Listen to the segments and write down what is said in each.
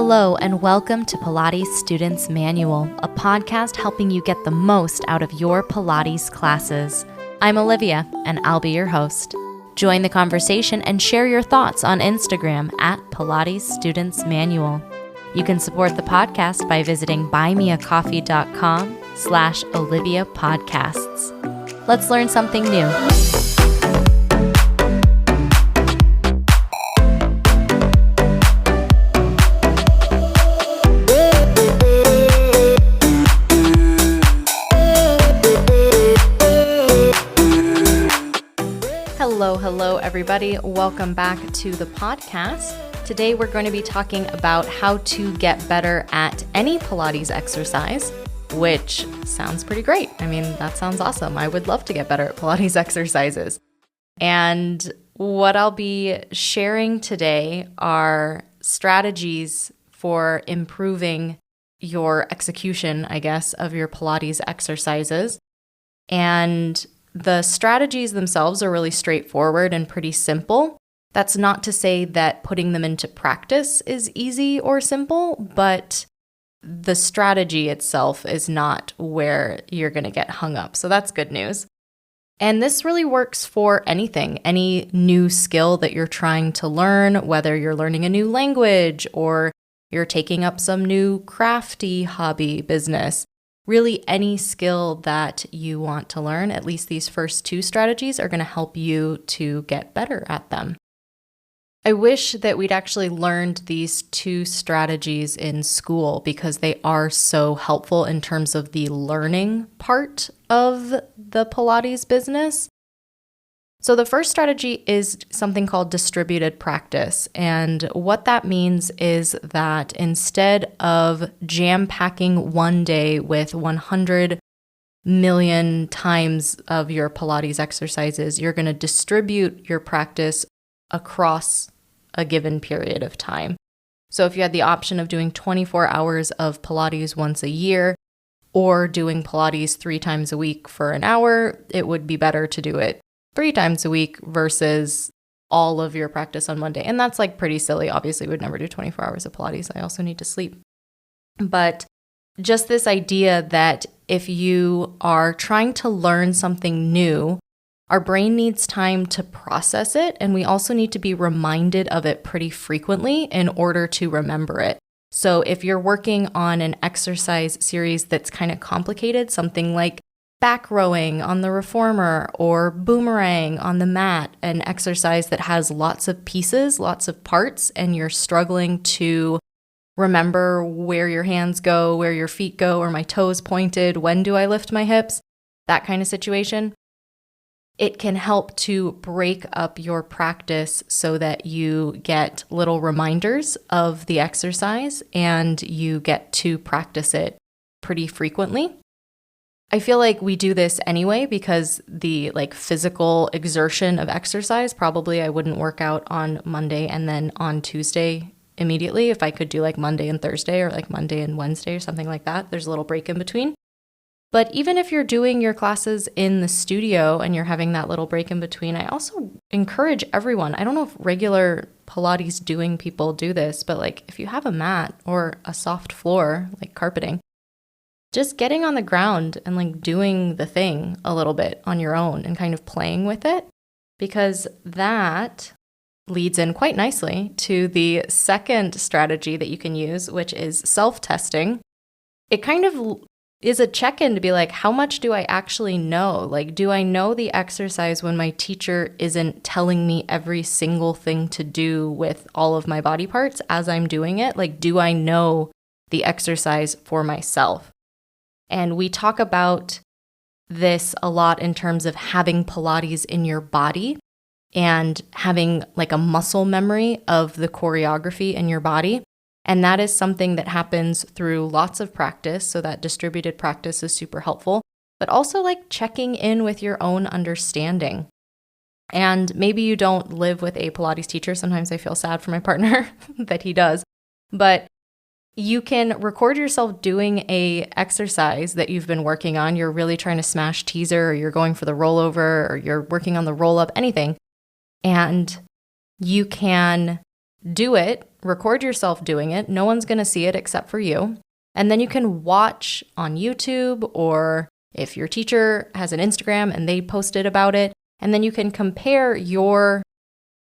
Hello and welcome to Pilates Students Manual, a podcast helping you get the most out of your Pilates classes. I'm Olivia and I'll be your host. Join the conversation and share your thoughts on Instagram at Pilates Students Manual. You can support the podcast by visiting buymeacoffee.com/Olivia Podcasts. Let's learn something new. Hello, everybody. Welcome back to the podcast. Today, we're going to be talking about how to get better at any Pilates exercise, which sounds pretty great. I mean, that sounds awesome. I would love to get better at Pilates exercises. And what I'll be sharing today are strategies for improving your execution, I guess, of your Pilates exercises. And the strategies themselves are really straightforward and pretty simple. That's not to say that putting them into practice is easy or simple, but the strategy itself is not where you're going to get hung up. So that's good news. And this really works for anything, any new skill that you're trying to learn, whether you're learning a new language or you're taking up some new crafty hobby business. Really, any skill that you want to learn, at least these first two strategies are going to help you to get better at them. I wish that we'd actually learned these two strategies in school because they are so helpful in terms of the learning part of the Pilates business. So the first strategy is something called distributed practice. And what that means is that instead of jam-packing one day with 100 million times of your Pilates exercises, you're going to distribute your practice across a given period of time. So if you had the option of doing 24 hours of Pilates once a year or doing Pilates 3 times a week for an hour, it would be better to do it 3 times a week versus all of your practice on one day. And that's like pretty silly. Obviously, we would never do 24 hours of Pilates. I also need to sleep. But just this idea that if you are trying to learn something new, our brain needs time to process it. And we also need to be reminded of it pretty frequently in order to remember it. So if you're working on an exercise series that's kind of complicated, something like back rowing on the reformer or boomerang on the mat, an exercise that has lots of pieces, lots of parts, and you're struggling to remember where your hands go, where your feet go, or my toes pointed, when do I lift my hips, that kind of situation. It can help to break up your practice so that you get little reminders of the exercise and you get to practice it pretty frequently. I feel like we do this anyway because the physical exertion of exercise, probably I wouldn't work out on Monday and then on Tuesday immediately. If I could do Monday and Thursday or Monday and Wednesday or something like that, there's a little break in between. But even if you're doing your classes in the studio and you're having that little break in between, I also encourage everyone. I don't know if regular Pilates doing people do this, but if you have a mat or a soft floor, like carpeting, just getting on the ground and doing the thing a little bit on your own and kind of playing with it, because that leads in quite nicely to the second strategy that you can use, which is self-testing. It kind of is a check-in to be how much do I actually know? Do I know the exercise when my teacher isn't telling me every single thing to do with all of my body parts as I'm doing it? Do I know the exercise for myself? And we talk about this a lot in terms of having Pilates in your body and having a muscle memory of the choreography in your body. And that is something that happens through lots of practice. So that distributed practice is super helpful, but also checking in with your own understanding. And maybe you don't live with a Pilates teacher. Sometimes I feel sad for my partner that he does, but you can record yourself doing a exercise that you've been working on. You're really trying to smash teaser, or you're going for the rollover, or you're working on the roll up, anything. And you can do it record yourself doing it. No one's going to see it except for you. And then you can watch on YouTube, or if your teacher has an Instagram and they posted about it, and then you can compare your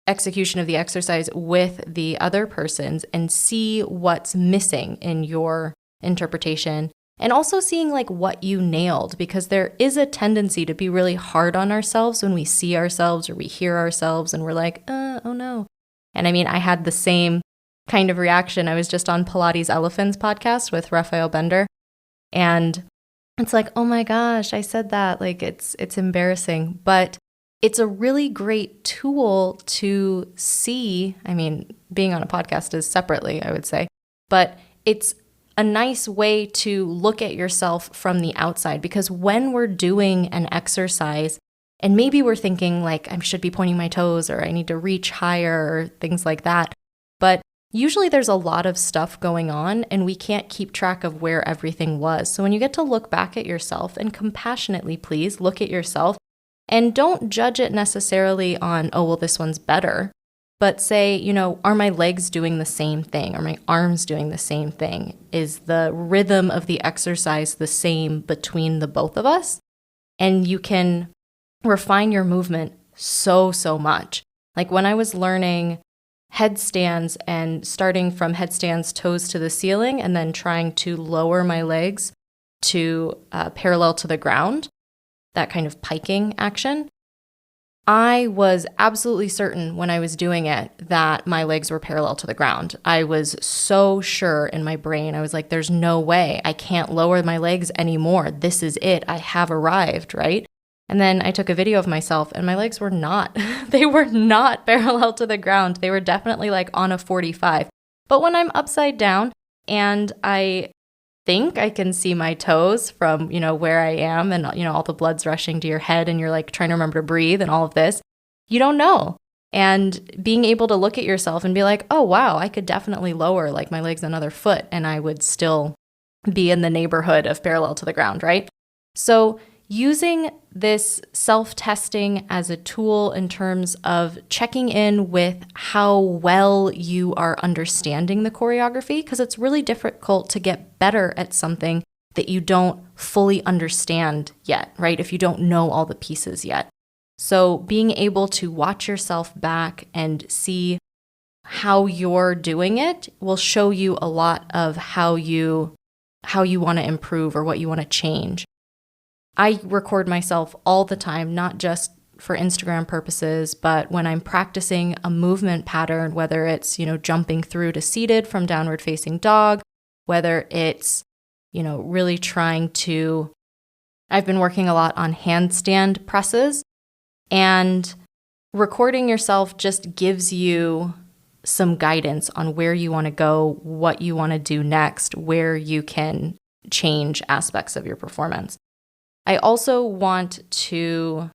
execution of the exercise with the other person's and see what's missing in your interpretation, and also seeing like what you nailed, because there is a tendency to be really hard on ourselves when we see ourselves or we hear ourselves and we're like, oh no. And I mean, I had the same kind of reaction. I was just on Pilates Elephants podcast with Raphael Bender, and it's like, oh my gosh, I said that. Like it's embarrassing, but it's a really great tool to see. I mean, being on a podcast is separately, I would say, but it's a nice way to look at yourself from the outside, because when we're doing an exercise and maybe we're thinking like, I should be pointing my toes, or I need to reach higher, or things like that, but usually there's a lot of stuff going on and we can't keep track of where everything was. So when you get to look back at yourself, and compassionately, please look at yourself, and don't judge it necessarily on, oh, well, this one's better, but say, are my legs doing the same thing? Are my arms doing the same thing? Is the rhythm of the exercise the same between the both of us? And you can refine your movement so much. Like when I was learning headstands and starting from headstands, toes to the ceiling, and then trying to lower my legs to parallel to the ground, that kind of piking action, I was absolutely certain when I was doing it that my legs were parallel to the ground. I was so sure in my brain. I was like, there's no way. I can't lower my legs anymore. This is it. I have arrived, right? And then I took a video of myself and my legs were not, they were not parallel to the ground. They were definitely like on a 45. But when I'm upside down and I think I can see my toes from, where I am, and, all the blood's rushing to your head and you're like trying to remember to breathe and all of this, you don't know. And being able to look at yourself and be like, oh, wow, I could definitely lower like my legs another foot and I would still be in the neighborhood of parallel to the ground, right? So using this self-testing as a tool in terms of checking in with how well you are understanding the choreography, because it's really difficult to get better at something that you don't fully understand yet, right? If you don't know all the pieces yet. So being able to watch yourself back and see how you're doing it will show you a lot of how you want to improve or what you want to change. I record myself all the time, not just for Instagram purposes, but when I'm practicing a movement pattern, whether it's, jumping through to seated from downward facing dog, whether it's, really trying to, I've been working a lot on handstand presses, and recording yourself just gives you some guidance on where you want to go, what you want to do next, where you can change aspects of your performance. I also want to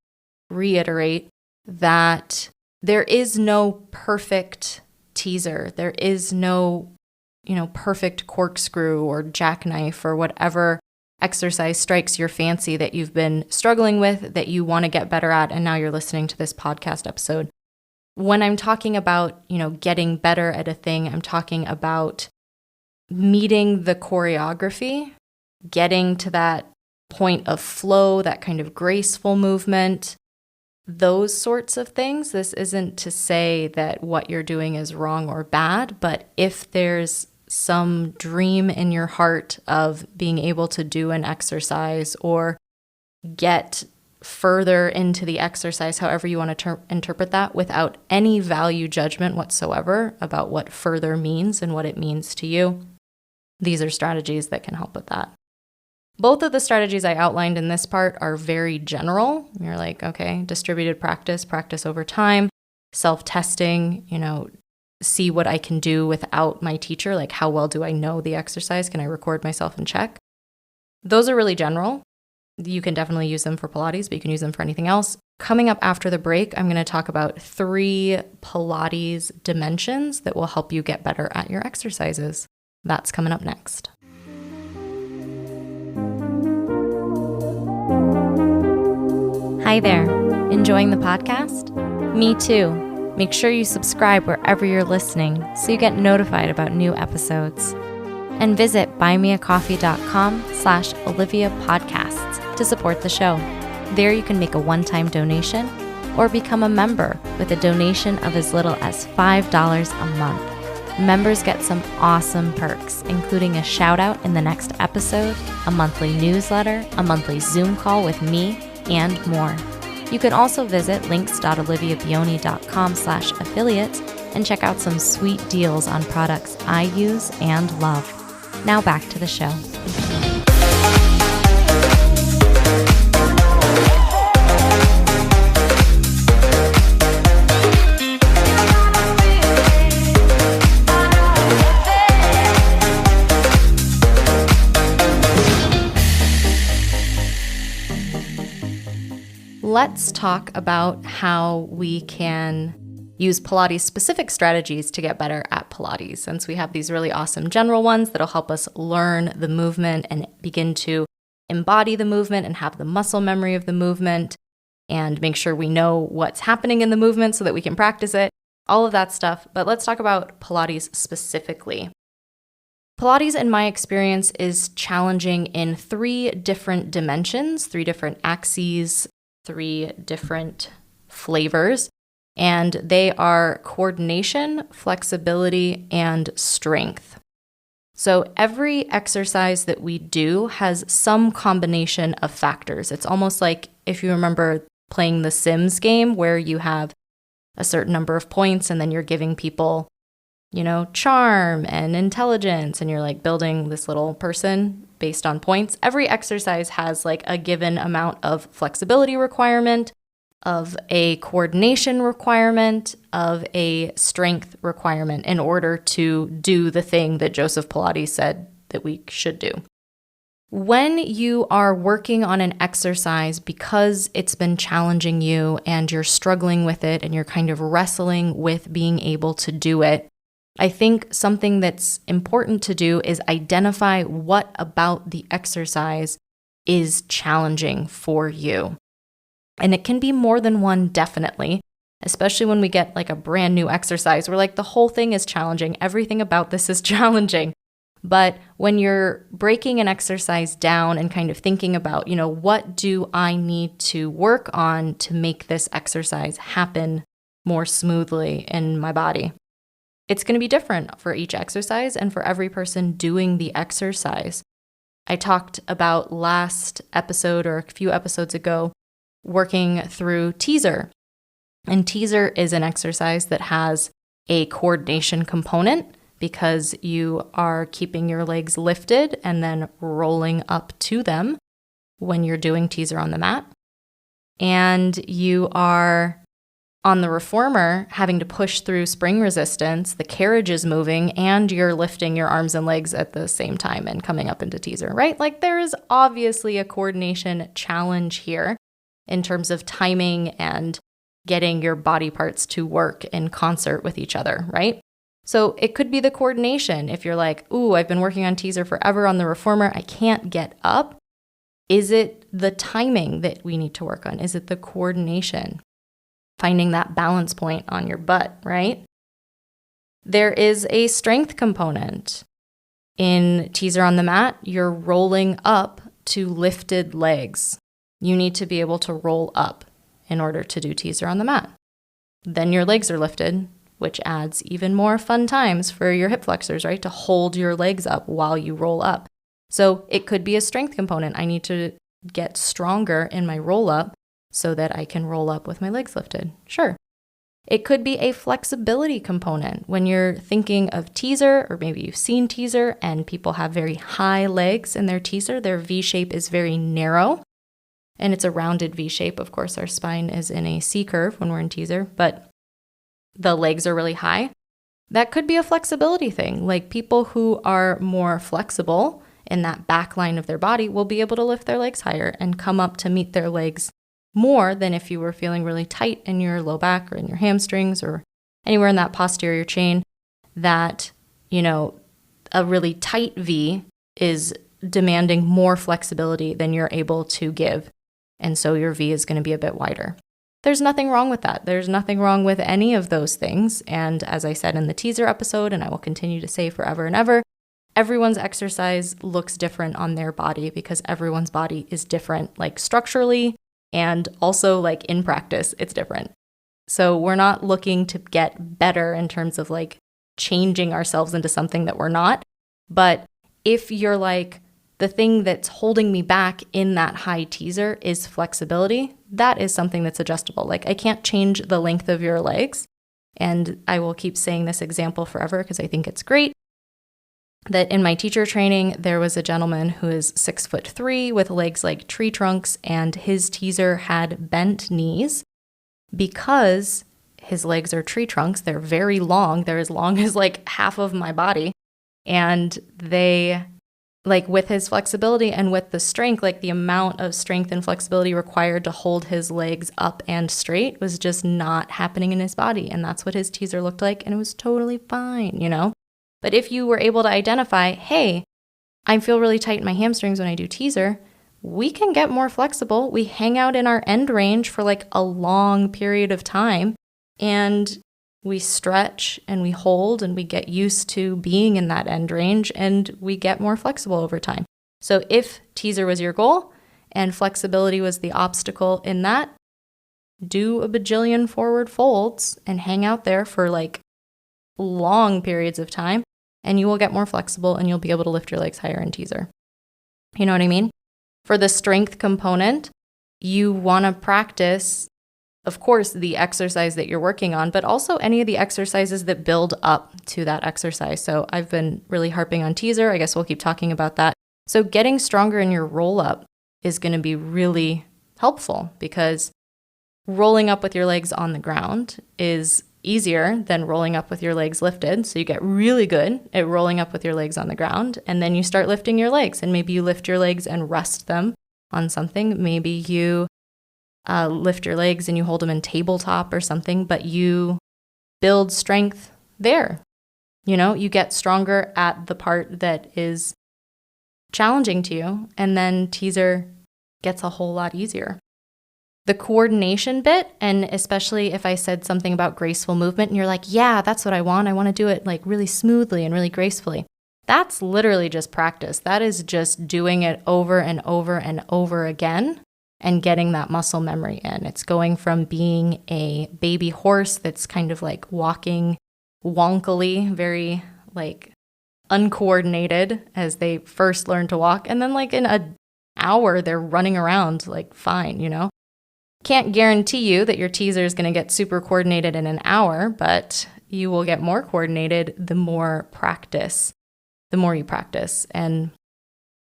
reiterate that there is no perfect teaser. There is no, perfect corkscrew or jackknife or whatever exercise strikes your fancy that you've been struggling with, that you want to get better at, and now you're listening to this podcast episode. When I'm talking about, getting better at a thing, I'm talking about meeting the choreography, getting to that point of flow, that kind of graceful movement, those sorts of things. This isn't to say that what you're doing is wrong or bad, but if there's some dream in your heart of being able to do an exercise or get further into the exercise, however you want to interpret that, without any value judgment whatsoever about what further means and what it means to you, these are strategies that can help with that. Both of the strategies I outlined in this part are very general. You're like, okay, distributed practice over time, self-testing, see what I can do without my teacher. Like, how well do I know the exercise? Can I record myself and check? Those are really general. You can definitely use them for Pilates, but you can use them for anything else. Coming up after the break, I'm going to talk about 3 Pilates dimensions that will help you get better at your exercises. That's coming up next. Hi there. Enjoying the podcast? Me too. Make sure you subscribe wherever you're listening so you get notified about new episodes. And visit buymeacoffee.com/Olivia Podcasts to support the show. There you can make a one-time donation or become a member with a donation of as little as $5 a month. Members get some awesome perks, including a shout out in the next episode, a monthly newsletter, a monthly Zoom call with me, and more. You can also visit links.oliviabioni.com/affiliate and check out some sweet deals on products I use and love. Now back to the show. Let's talk about how we can use Pilates specific strategies to get better at Pilates, since we have these really awesome general ones that'll help us learn the movement and begin to embody the movement and have the muscle memory of the movement and make sure we know what's happening in the movement so that we can practice it, all of that stuff. But let's talk about Pilates specifically. Pilates, in my experience, is challenging in 3 different dimensions, 3 different axes, 3 different flavors, and they are coordination, flexibility, and strength. So every exercise that we do has some combination of factors. It's almost like if you remember playing the Sims game where you have a certain number of points and then you're giving people, charm and intelligence, and you're like building this little person based on points. Every exercise has like a given amount of flexibility requirement, of a coordination requirement, of a strength requirement in order to do the thing that Joseph Pilates said that we should do. When you are working on an exercise because it's been challenging you and you're struggling with it and you're kind of wrestling with being able to do it, I think something that's important to do is identify what about the exercise is challenging for you. And it can be more than one, definitely, especially when we get like a brand new exercise. We're like, the whole thing is challenging. Everything about this is challenging. But when you're breaking an exercise down and kind of thinking about, what do I need to work on to make this exercise happen more smoothly in my body? It's going to be different for each exercise and for every person doing the exercise. I talked about last episode or a few episodes ago working through teaser. And teaser is an exercise that has a coordination component because you are keeping your legs lifted and then rolling up to them when you're doing teaser on the mat. And you are on the reformer having to push through spring resistance, the carriage is moving, and you're lifting your arms and legs at the same time and coming up into teaser, right? Like there is obviously a coordination challenge here in terms of timing and getting your body parts to work in concert with each other, right? So it could be the coordination. If you're like, ooh, I've been working on teaser forever on the reformer, I can't get up. Is it the timing that we need to work on? Is it the coordination? Finding that balance point on your butt, right? There is a strength component. In teaser on the mat, you're rolling up to lifted legs. You need to be able to roll up in order to do teaser on the mat. Then your legs are lifted, which adds even more fun times for your hip flexors, right? To hold your legs up while you roll up. So it could be a strength component. I need to get stronger in my roll up so that I can roll up with my legs lifted. Sure. It could be a flexibility component. When you're thinking of teaser, or maybe you've seen teaser and people have very high legs in their teaser, their V shape is very narrow and it's a rounded V shape. Of course, our spine is in a C curve when we're in teaser, but the legs are really high. That could be a flexibility thing. Like people who are more flexible in that back line of their body will be able to lift their legs higher and come up to meet their legs more than if you were feeling really tight in your low back or in your hamstrings or anywhere in that posterior chain that, a really tight V is demanding more flexibility than you're able to give. And so your V is going to be a bit wider. there's nothing wrong with that. There's nothing wrong with any of those things. And as I said in the teaser episode, and I will continue to say forever and ever, everyone's exercise looks different on their body because everyone's body is different, like structurally and also like in practice, it's different. So we're not looking to get better in terms of like changing ourselves into something that we're not. But if you're like, the thing that's holding me back in that high teaser is flexibility, that is something that's adjustable. Like I can't change the length of your legs. And I will keep saying this example forever because I think it's great. That in my teacher training, there was a gentleman who is 6'3" with legs like tree trunks, and his teaser had bent knees because his legs are tree trunks. They're very long. They're as long as like half of my body. And they, like with his flexibility and with the strength, like the amount of strength and flexibility required to hold his legs up and straight was just not happening in his body. And that's what his teaser looked like. And it was totally fine, you know? But if you were able to identify, hey, I feel really tight in my hamstrings when I do teaser, we can get more flexible. We hang out in our end range for like a long period of time, and we stretch and we hold and we get used to being in that end range, and we get more flexible over time. So if teaser was your goal and flexibility was the obstacle in that, do a bajillion forward folds and hang out there for like long periods of time, and you will get more flexible and you'll be able to lift your legs higher in teaser. You know what I mean? For the strength component, you want to practice, of course, the exercise that you're working on, but also any of the exercises that build up to that exercise. So I've been really harping on teaser. I guess we'll keep talking about that. So getting stronger in your roll up is going to be really helpful because rolling up with your legs on the ground is easier than rolling up with your legs lifted. So you get really good at rolling up with your legs on the ground, and then you start lifting your legs, and maybe you lift your legs and rest them on something. Maybe you lift your legs and you hold them in tabletop or something, but you build strength there. You know, you get stronger at the part that is challenging to you, and then teaser gets a whole lot easier. The coordination bit, and especially if I said something about graceful movement and you're like, yeah, that's what I want. I want to do it like really smoothly and really gracefully. That's literally just practice. That is just doing it over and over and over again and getting that muscle memory in. It's going from being a baby horse that's kind of like walking wonkily, very like uncoordinated as they first learn to walk. And then like in an hour, they're running around like fine, you know? Can't guarantee you that your teaser is going to get super coordinated in an hour, but you will get more coordinated the more you practice. And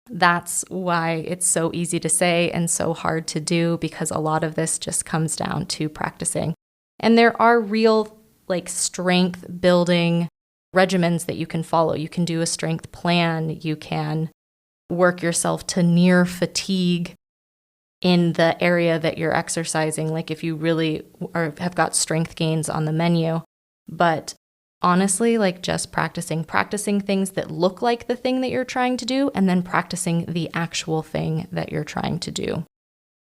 that's why it's so easy to say and so hard to do, because a lot of this just comes down to practicing. And there are real like strength building regimens that you can follow. You can do a strength plan. You can work yourself to near fatigue in the area that you're exercising, like if you really have got strength gains on the menu. But honestly, like just practicing things that look like the thing that you're trying to do, and then practicing the actual thing that you're trying to do.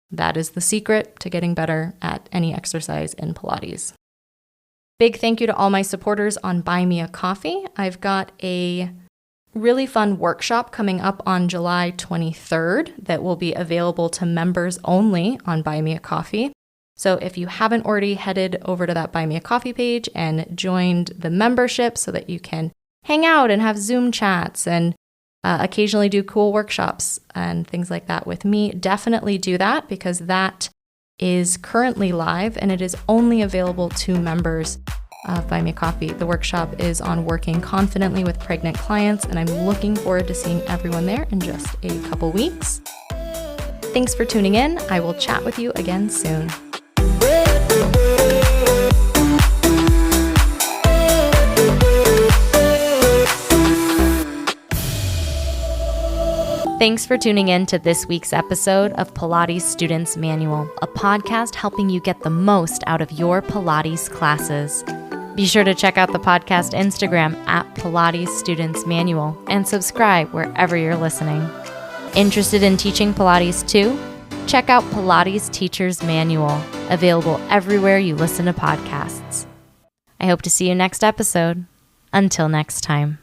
That is the secret to getting better at any exercise in Pilates. Big thank you to all my supporters on Buy Me a Coffee. I've got a really fun workshop coming up on July 23rd that will be available to members only on Buy Me a Coffee. So if you haven't already headed over to that Buy Me a Coffee page and joined the membership so that you can hang out and have Zoom chats and occasionally do cool workshops and things like that with me, definitely do that, because that is currently live and it is only available to members Buy Me a Coffee. The workshop is on working confidently with pregnant clients, and I'm looking forward to seeing everyone there in just a couple weeks. Thanks for tuning in. I will chat with you again soon. Thanks for tuning in to this week's episode of Pilates Students Manual, a podcast helping you get the most out of your Pilates classes. Be sure to check out the podcast Instagram at Pilates Students Manual and subscribe wherever you're listening. Interested in teaching Pilates too? check out Pilates Teacher's Manual, available everywhere you listen to podcasts. I hope to see you next episode. Until next time.